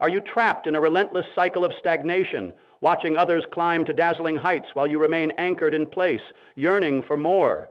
Are you trapped in a relentless cycle of stagnation, watching others climb to dazzling heights while you remain anchored in place, yearning for more?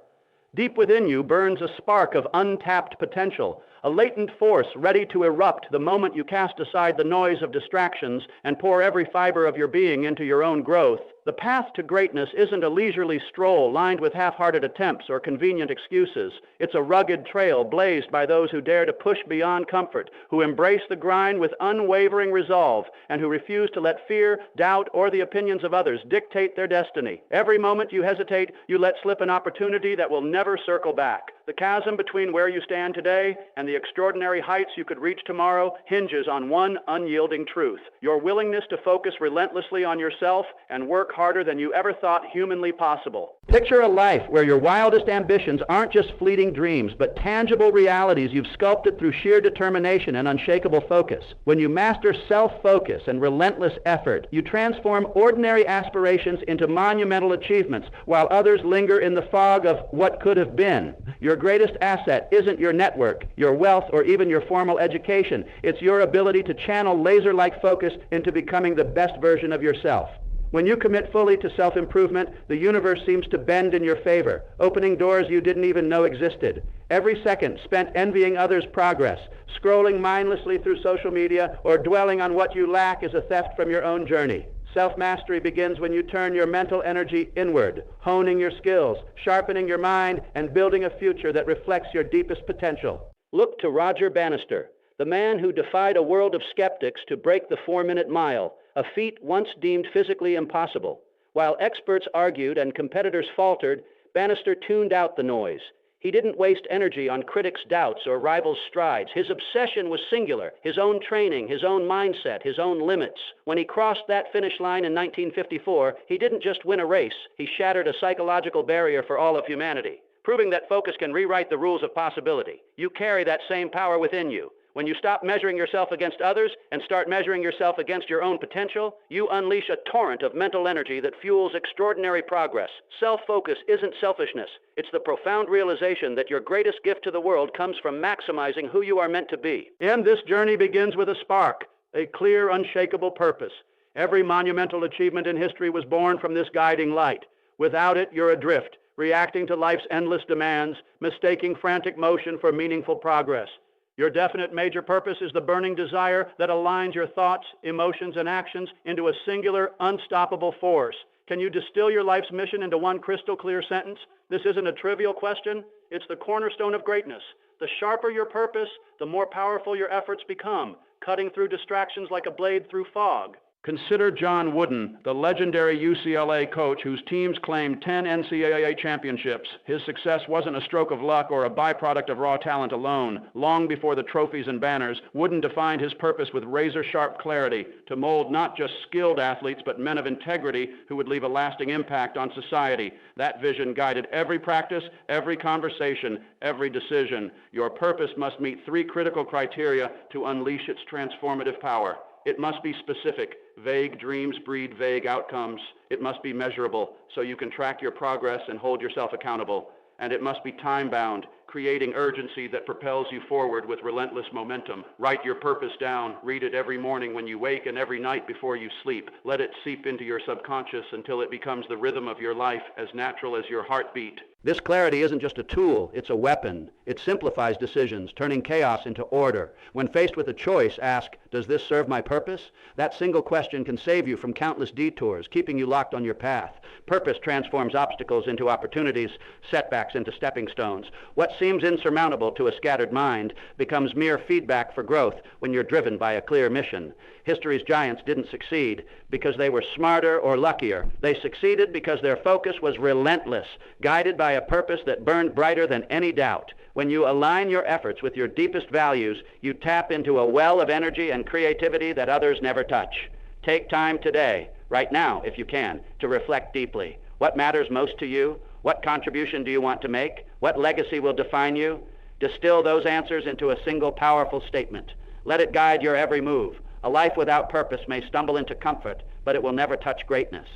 Deep within you burns a spark of untapped potential, a latent force ready to erupt the moment you cast aside the noise of distractions and pour every fiber of your being into your own growth. The path to greatness isn't a leisurely stroll lined with half-hearted attempts or convenient excuses. It's a rugged trail blazed by those who dare to push beyond comfort, who embrace the grind with unwavering resolve, and who refuse to let fear, doubt, or the opinions of others dictate their destiny. Every moment you hesitate, you let slip an opportunity that will never circle back. The chasm between where you stand today and the extraordinary heights you could reach tomorrow hinges on one unyielding truth: your willingness to focus relentlessly on yourself and work harder than you ever thought humanly possible. Picture a life where your wildest ambitions aren't just fleeting dreams, but tangible realities you've sculpted through sheer determination and unshakable focus. When you master self-focus and relentless effort, you transform ordinary aspirations into monumental achievements, while others linger in the fog of what could have been. Your greatest asset isn't your network, your wealth, or even your formal education. It's your ability to channel laser-like focus into becoming the best version of yourself. When you commit fully to self-improvement, the universe seems to bend in your favor, opening doors you didn't even know existed. Every second spent envying others' progress, scrolling mindlessly through social media, or dwelling on what you lack is a theft from your own journey. Self-mastery begins when you turn your mental energy inward, honing your skills, sharpening your mind, and building a future that reflects your deepest potential. Look to Roger Bannister, the man who defied a world of skeptics to break the 4-minute mile, a feat once deemed physically impossible. While experts argued and competitors faltered, Bannister tuned out the noise. He didn't waste energy on critics' doubts or rivals' strides. His obsession was singular: his own training, his own mindset, his own limits. When he crossed that finish line in 1954, he didn't just win a race, he shattered a psychological barrier for all of humanity, proving that focus can rewrite the rules of possibility. You carry that same power within you. When you stop measuring yourself against others and start measuring yourself against your own potential, you unleash a torrent of mental energy that fuels extraordinary progress. Self-focus isn't selfishness. It's the profound realization that your greatest gift to the world comes from maximizing who you are meant to be. And this journey begins with a spark, a clear, unshakable purpose. Every monumental achievement in history was born from this guiding light. Without it, you're adrift, reacting to life's endless demands, mistaking frantic motion for meaningful progress. Your definite major purpose is the burning desire that aligns your thoughts, emotions, and actions into a singular, unstoppable force. Can you distill your life's mission into one crystal clear sentence? This isn't a trivial question. It's the cornerstone of greatness. The sharper your purpose, the more powerful your efforts become, cutting through distractions like a blade through fog. Consider John Wooden, the legendary UCLA coach whose teams claimed 10 NCAA championships. His success wasn't a stroke of luck or a byproduct of raw talent alone. Long before the trophies and banners, Wooden defined his purpose with razor-sharp clarity to mold not just skilled athletes, but men of integrity who would leave a lasting impact on society. That vision guided every practice, every conversation, every decision. Your purpose must meet 3 critical criteria to unleash its transformative power. It must be specific. Vague dreams breed vague outcomes. It must be measurable so you can track your progress and hold yourself accountable. And it must be time-bound, creating urgency that propels you forward with relentless momentum. Write your purpose down. Read it every morning when you wake and every night before you sleep. Let it seep into your subconscious until it becomes the rhythm of your life, as natural as your heartbeat. This clarity isn't just a tool, it's a weapon. It simplifies decisions, turning chaos into order. When faced with a choice, ask, does this serve my purpose? That single question can save you from countless detours, keeping you locked on your path. Purpose transforms obstacles into opportunities, setbacks into stepping stones. What seems insurmountable to a scattered mind becomes mere feedback for growth when you're driven by a clear mission. History's giants didn't succeed because they were smarter or luckier. They succeeded because their focus was relentless, guided by a purpose that burned brighter than any doubt. When you align your efforts with your deepest values, you tap into a well of energy and creativity that others never touch. Take time today, right now if you can, to reflect deeply. What matters most to you? What contribution do you want to make? What legacy will define you? Distill those answers into a single powerful statement. Let it guide your every move. A life without purpose may stumble into comfort, but it will never touch greatness.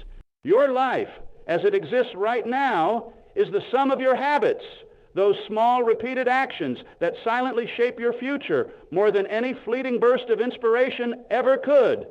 Your life, as it exists right now, is the sum of your habits. Those small, repeated actions that silently shape your future more than any fleeting burst of inspiration ever could.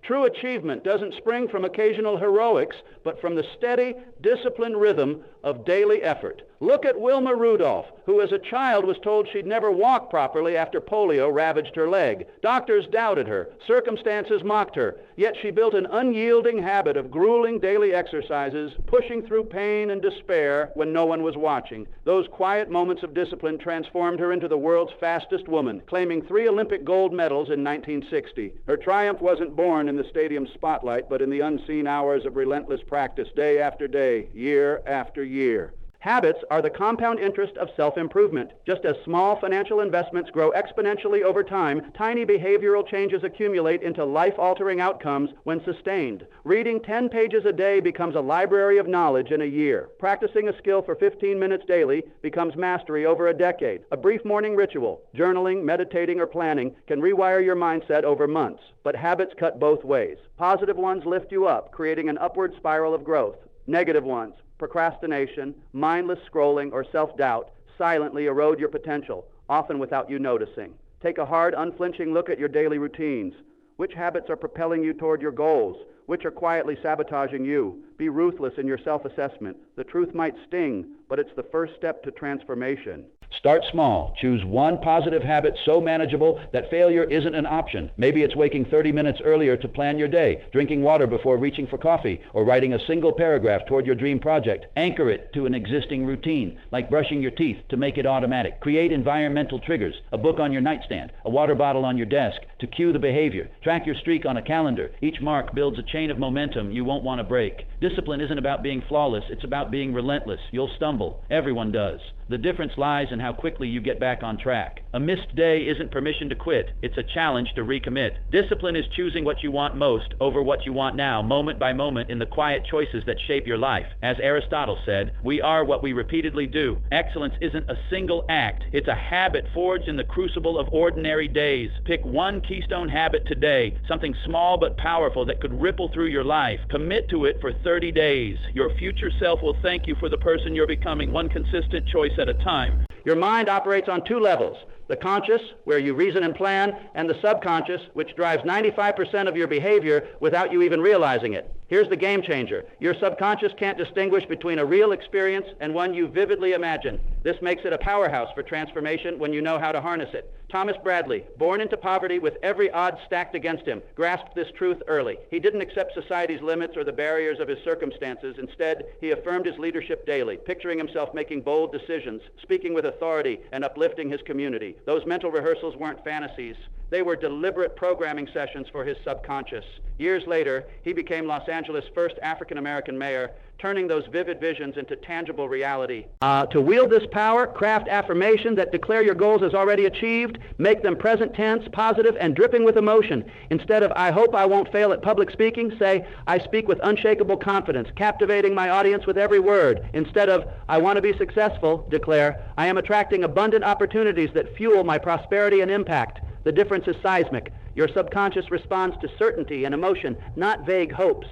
True achievement doesn't spring from occasional heroics, but from the steady, disciplined rhythm of daily effort. Look at Wilma Rudolph, who as a child was told she'd never walk properly after polio ravaged her leg. Doctors doubted her. Circumstances mocked her. Yet she built an unyielding habit of grueling daily exercises, pushing through pain and despair when no one was watching. Those quiet moments of discipline transformed her into the world's fastest woman, claiming 3 Olympic gold medals in 1960. Her triumph wasn't born in the stadium's spotlight, but in the unseen hours of relentless practice, day after day, year after year. Habits are the compound interest of self-improvement. Just as small financial investments grow exponentially over time, tiny behavioral changes accumulate into life-altering outcomes when sustained. Reading 10 pages a day becomes a library of knowledge in a year. Practicing a skill for 15 minutes daily becomes mastery over a decade. A brief morning ritual, journaling, meditating, or planning can rewire your mindset over months. But habits cut both ways. Positive ones lift you up, creating an upward spiral of growth. Negative ones, procrastination, mindless scrolling, or self-doubt, silently erode your potential, often without you noticing. Take a hard, unflinching look at your daily routines. Which habits are propelling you toward your goals? Which are quietly sabotaging you? Be ruthless in your self-assessment. The truth might sting, but it's the first step to transformation. Start small. Choose one positive habit so manageable that failure isn't an option. Maybe it's waking 30 minutes earlier to plan your day, drinking water before reaching for coffee, or writing a single paragraph toward your dream project. Anchor it to an existing routine, like brushing your teeth to make it automatic. Create environmental triggers, a book on your nightstand, a water bottle on your desk to cue the behavior. Track your streak on a calendar. Each mark builds a chain of momentum you won't want to break. Discipline isn't about being flawless, it's about being relentless. You'll stumble. Everyone does. The difference lies in how quickly you get back on track. A missed day isn't permission to quit. It's a challenge to recommit. Discipline is choosing what you want most over what you want now, moment by moment, in the quiet choices that shape your life. As Aristotle said, we are what we repeatedly do. Excellence isn't a single act. It's a habit forged in the crucible of ordinary days. Pick one keystone habit today, something small but powerful that could ripple through your life. Commit to it for 30 days. Your future self will thank you for the person you're becoming, one consistent choice at a time. Your mind operates on 2 levels. The conscious, where you reason and plan, and the subconscious, which drives 95% of your behavior without you even realizing it. Here's the game changer. Your subconscious can't distinguish between a real experience and one you vividly imagine. This makes it a powerhouse for transformation when you know how to harness it. Thomas Bradley, born into poverty with every odds stacked against him, grasped this truth early. He didn't accept society's limits or the barriers of his circumstances. Instead, he affirmed his leadership daily, picturing himself making bold decisions, speaking with authority, and uplifting his community. Those mental rehearsals weren't fantasies. They were deliberate programming sessions for his subconscious. Years later, he became Los Angeles' first African-American mayor, turning those vivid visions into tangible reality. To wield this power, craft affirmations that declare your goals as already achieved, make them present tense, positive, and dripping with emotion. Instead of, I hope I won't fail at public speaking, say, I speak with unshakable confidence, captivating my audience with every word. Instead of, I want to be successful, declare, I am attracting abundant opportunities that fuel my prosperity and impact. The difference is seismic. Your subconscious responds to certainty and emotion, not vague hopes.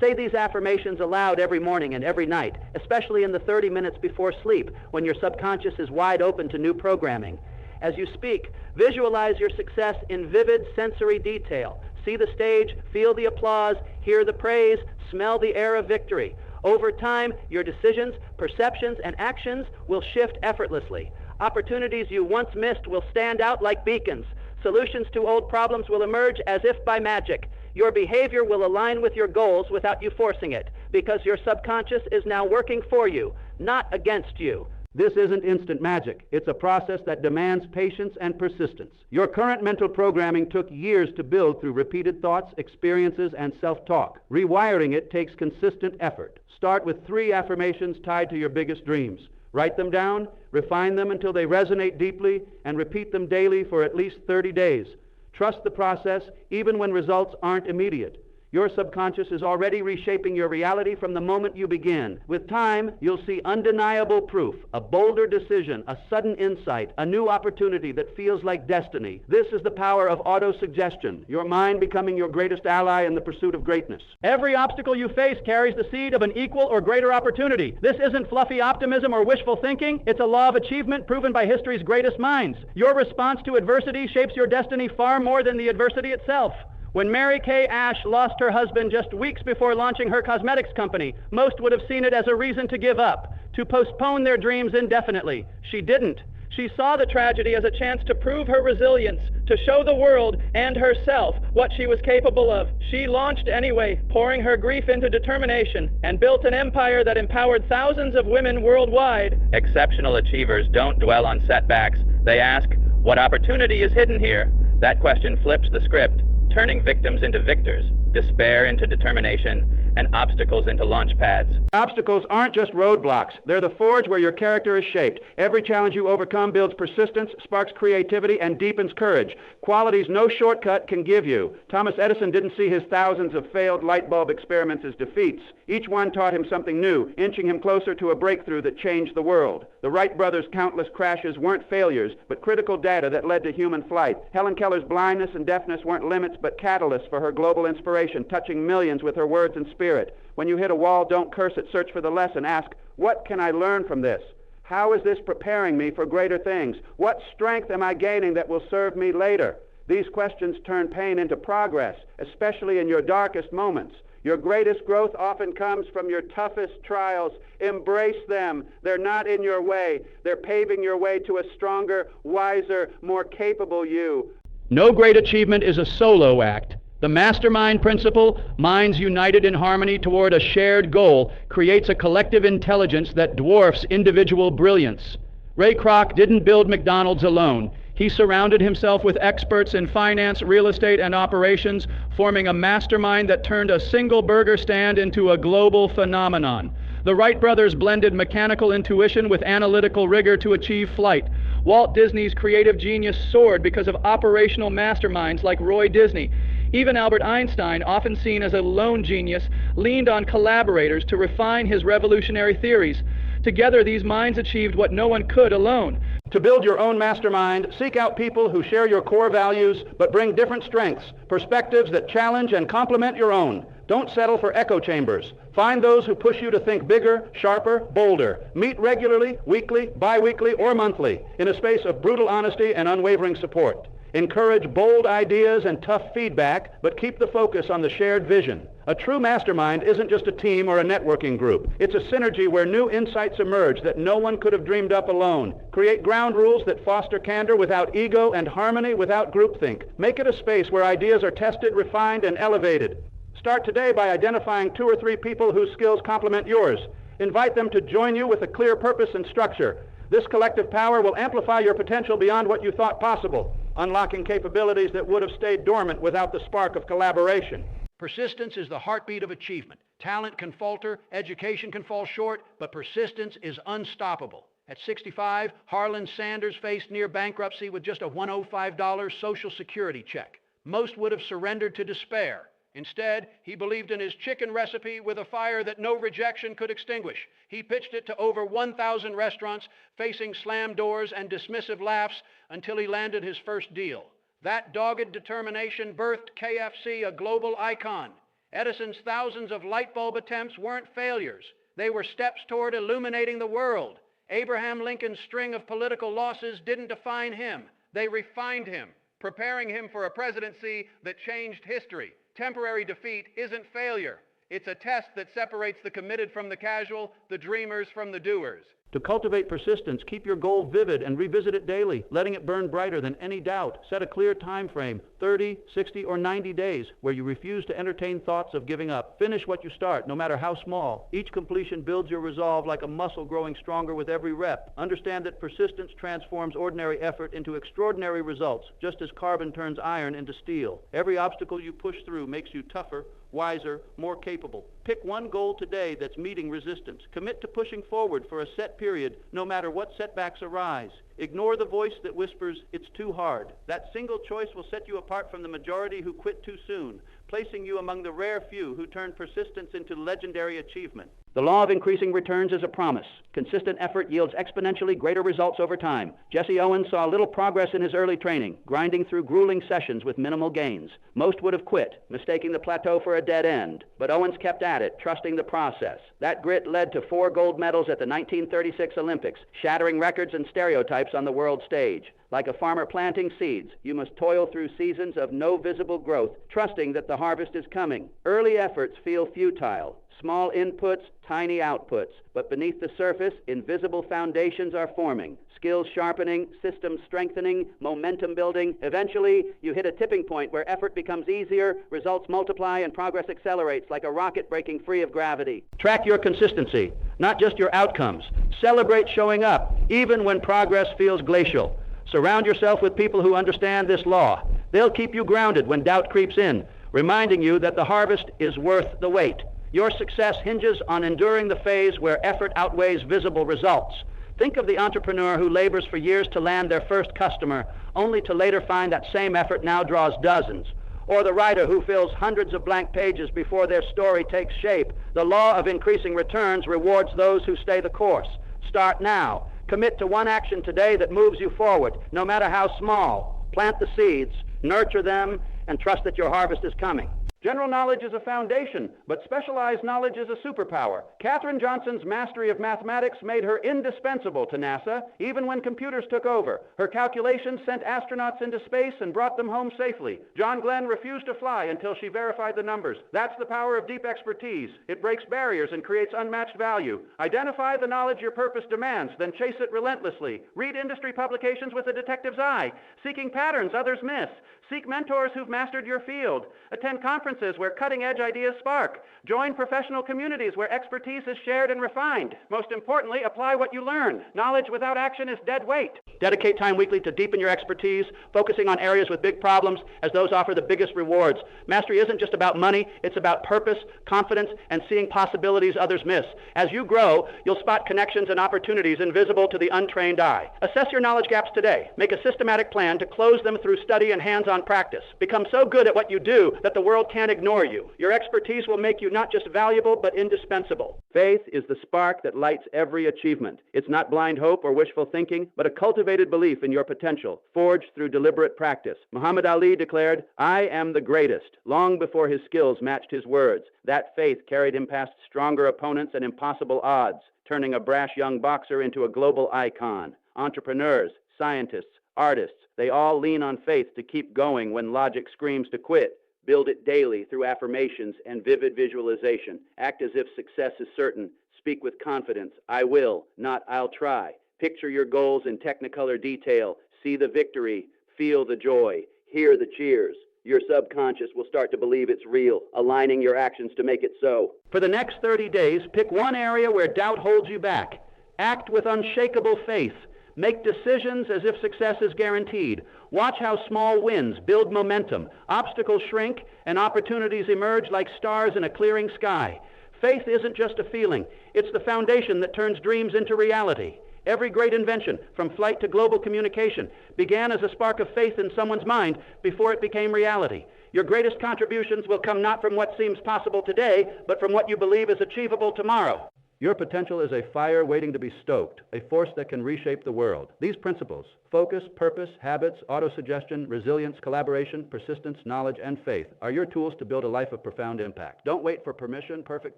Say these affirmations aloud every morning and every night, especially in the 30 minutes before sleep, when your subconscious is wide open to new programming. As you speak, visualize your success in vivid sensory detail. See the stage, feel the applause, hear the praise, smell the air of victory. Over time, your decisions, perceptions, and actions will shift effortlessly. Opportunities you once missed will stand out like beacons. Solutions to old problems will emerge as if by magic. Your behavior will align with your goals without you forcing it, because your subconscious is now working for you, not against you. This isn't instant magic. It's a process that demands patience and persistence. Your current mental programming took years to build through repeated thoughts, experiences, and self-talk. Rewiring it takes consistent effort. Start with 3 affirmations tied to your biggest dreams. Write them down, refine them until they resonate deeply, and repeat them daily for at least 30 days. Trust the process even when results aren't immediate. Your subconscious is already reshaping your reality from the moment you begin. With time, you'll see undeniable proof, a bolder decision, a sudden insight, a new opportunity that feels like destiny. This is the power of autosuggestion, your mind becoming your greatest ally in the pursuit of greatness. Every obstacle you face carries the seed of an equal or greater opportunity. This isn't fluffy optimism or wishful thinking. It's a law of achievement proven by history's greatest minds. Your response to adversity shapes your destiny far more than the adversity itself. When Mary Kay Ash lost her husband just weeks before launching her cosmetics company, most would have seen it as a reason to give up, to postpone their dreams indefinitely. She didn't. She saw the tragedy as a chance to prove her resilience, to show the world and herself what she was capable of. She launched anyway, pouring her grief into determination, and built an empire that empowered thousands of women worldwide. Exceptional achievers don't dwell on setbacks. They ask, what opportunity is hidden here? That question flips the script, turning victims into victors, despair into determination, and obstacles into launch pads. Obstacles aren't just roadblocks. They're the forge where your character is shaped. Every challenge you overcome builds persistence, sparks creativity, and deepens courage. Qualities no shortcut can give you. Thomas Edison didn't see his thousands of failed light bulb experiments as defeats. Each one taught him something new, inching him closer to a breakthrough that changed the world. The Wright brothers' countless crashes weren't failures, but critical data that led to human flight. Helen Keller's blindness and deafness weren't limits, but catalysts for her global inspiration, touching millions with her words and spirit. When you hit a wall, don't curse it. Search for the lesson. Ask, what can I learn from this? How is this preparing me for greater things? What strength am I gaining that will serve me later? These questions turn pain into progress, especially in your darkest moments. Your greatest growth often comes from your toughest trials. Embrace them. They're not in your way. They're paving your way to a stronger, wiser, more capable you. No great achievement is a solo act. The mastermind principle, minds united in harmony toward a shared goal, creates a collective intelligence that dwarfs individual brilliance. Ray Kroc didn't build McDonald's alone. He surrounded himself with experts in finance, real estate, and operations, forming a mastermind that turned a single burger stand into a global phenomenon. The Wright brothers blended mechanical intuition with analytical rigor to achieve flight. Walt Disney's creative genius soared because of operational masterminds like Roy Disney. Even Albert Einstein, often seen as a lone genius, leaned on collaborators to refine his revolutionary theories. Together, these minds achieved what no one could alone. To build your own mastermind, seek out people who share your core values but bring different strengths, perspectives that challenge and complement your own. Don't settle for echo chambers. Find those who push you to think bigger, sharper, bolder. Meet regularly, weekly, bi-weekly, or monthly in a space of brutal honesty and unwavering support. Encourage bold ideas and tough feedback, but keep the focus on the shared vision. A true mastermind isn't just a team or a networking group. It's a synergy where new insights emerge that no one could have dreamed up alone. Create ground rules that foster candor without ego and harmony without groupthink. Make it a space where ideas are tested, refined, and elevated. Start today by identifying 2 or 3 people whose skills complement yours. Invite them to join you with a clear purpose and structure. This collective power will amplify your potential beyond what you thought possible, unlocking capabilities that would have stayed dormant without the spark of collaboration. Persistence is the heartbeat of achievement. Talent can falter, education can fall short, but persistence is unstoppable. At 65, Harlan Sanders faced near bankruptcy with just a $105 Social Security check. Most would have surrendered to despair. Instead, he believed in his chicken recipe with a fire that no rejection could extinguish. He pitched it to over 1,000 restaurants, facing slammed doors and dismissive laughs until he landed his first deal. That dogged determination birthed KFC, a global icon. Edison's thousands of light bulb attempts weren't failures. They were steps toward illuminating the world. Abraham Lincoln's string of political losses didn't define him. They refined him, preparing him for a presidency that changed history. Temporary defeat isn't failure. It's a test that separates the committed from the casual, the dreamers from the doers. To cultivate persistence, keep your goal vivid and revisit it daily, letting it burn brighter than any doubt. Set a clear time frame, 30, 60, or 90 days, where you refuse to entertain thoughts of giving up. Finish what you start, no matter how small. Each completion builds your resolve like a muscle growing stronger with every rep. Understand that persistence transforms ordinary effort into extraordinary results, just as carbon turns iron into steel. Every obstacle you push through makes you tougher, wiser, more capable. Pick one goal today that's meeting resistance. Commit to pushing forward for a set period, no matter what setbacks arise. Ignore the voice that whispers, it's too hard. That single choice will set you apart from the majority who quit too soon, placing you among the rare few who turn persistence into legendary achievement. The law of increasing returns is a promise. Consistent effort yields exponentially greater results over time. Jesse Owens saw little progress in his early training, grinding through grueling sessions with minimal gains. Most would have quit, mistaking the plateau for a dead end. But Owens kept at it, trusting the process. That grit led to 4 gold medals at the 1936 Olympics, shattering records and stereotypes on the world stage. Like a farmer planting seeds, you must toil through seasons of no visible growth, trusting that the harvest is coming. Early efforts feel futile. Small inputs, tiny outputs. But beneath the surface, invisible foundations are forming. Skills sharpening, systems strengthening, momentum building. Eventually, you hit a tipping point where effort becomes easier, results multiply, and progress accelerates like a rocket breaking free of gravity. Track your consistency, not just your outcomes. Celebrate showing up, even when progress feels glacial. Surround yourself with people who understand this law. They'll keep you grounded when doubt creeps in, reminding you that the harvest is worth the wait. Your success hinges on enduring the phase where effort outweighs visible results. Think of the entrepreneur who labors for years to land their first customer, only to later find that same effort now draws dozens. Or the writer who fills hundreds of blank pages before their story takes shape. The law of increasing returns rewards those who stay the course. Start now. Commit to one action today that moves you forward, no matter how small. Plant the seeds, nurture them, and trust that your harvest is coming. General knowledge is a foundation, but specialized knowledge is a superpower. Katherine Johnson's mastery of mathematics made her indispensable to NASA, even when computers took over. Her calculations sent astronauts into space and brought them home safely. John Glenn refused to fly until she verified the numbers. That's the power of deep expertise. It breaks barriers and creates unmatched value. Identify the knowledge your purpose demands, then chase it relentlessly. Read industry publications with a detective's eye, seeking patterns others miss. Seek mentors who've mastered your field. Attend conferences where cutting-edge ideas spark. Join professional communities where expertise is shared and refined. Most importantly, apply what you learn. Knowledge without action is dead weight. Dedicate time weekly to deepen your expertise, focusing on areas with big problems, as those offer the biggest rewards. Mastery isn't just about money, it's about purpose, confidence, and seeing possibilities others miss. As you grow, you'll spot connections and opportunities invisible to the untrained eye. Assess your knowledge gaps today. Make a systematic plan to close them through study and hands-on practice. Become so good at what you do that the world can't ignore you. Your expertise will make you not just valuable, but indispensable. Faith is the spark that lights every achievement. It's not blind hope or wishful thinking, but a cultivated belief in your potential, forged through deliberate practice. Muhammad Ali declared, "I am the greatest," long before his skills matched his words. That faith carried him past stronger opponents and impossible odds, turning a brash young boxer into a global icon. Entrepreneurs, scientists, artists, they all lean on faith to keep going when logic screams to quit. Build it daily through affirmations and vivid visualization. Act as if success is certain. Speak with confidence. I will, not I'll try. Picture your goals in technicolor detail. See the victory. Feel the joy. Hear the cheers. Your subconscious will start to believe it's real, aligning your actions to make it so. For the next 30 days, pick one area where doubt holds you back. Act with unshakable faith. Make decisions as if success is guaranteed. Watch how small wins build momentum. Obstacles shrink and opportunities emerge like stars in a clearing sky. Faith isn't just a feeling. It's the foundation that turns dreams into reality. Every great invention, from flight to global communication, began as a spark of faith in someone's mind before it became reality. Your greatest contributions will come not from what seems possible today, but from what you believe is achievable tomorrow. Your potential is a fire waiting to be stoked, a force that can reshape the world. These principles, focus, purpose, habits, autosuggestion, resilience, collaboration, persistence, knowledge, and faith, are your tools to build a life of profound impact. Don't wait for permission, perfect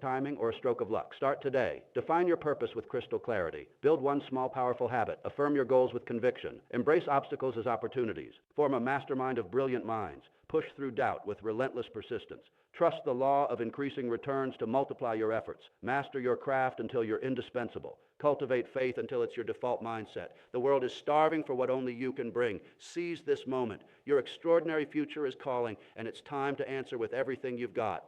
timing, or a stroke of luck. Start today. Define your purpose with crystal clarity. Build one small, powerful habit. Affirm your goals with conviction. Embrace obstacles as opportunities. Form a mastermind of brilliant minds. Push through doubt with relentless persistence. Trust the law of increasing returns to multiply your efforts. Master your craft until you're indispensable. Cultivate faith until it's your default mindset. The world is starving for what only you can bring. Seize this moment. Your extraordinary future is calling, and it's time to answer with everything you've got.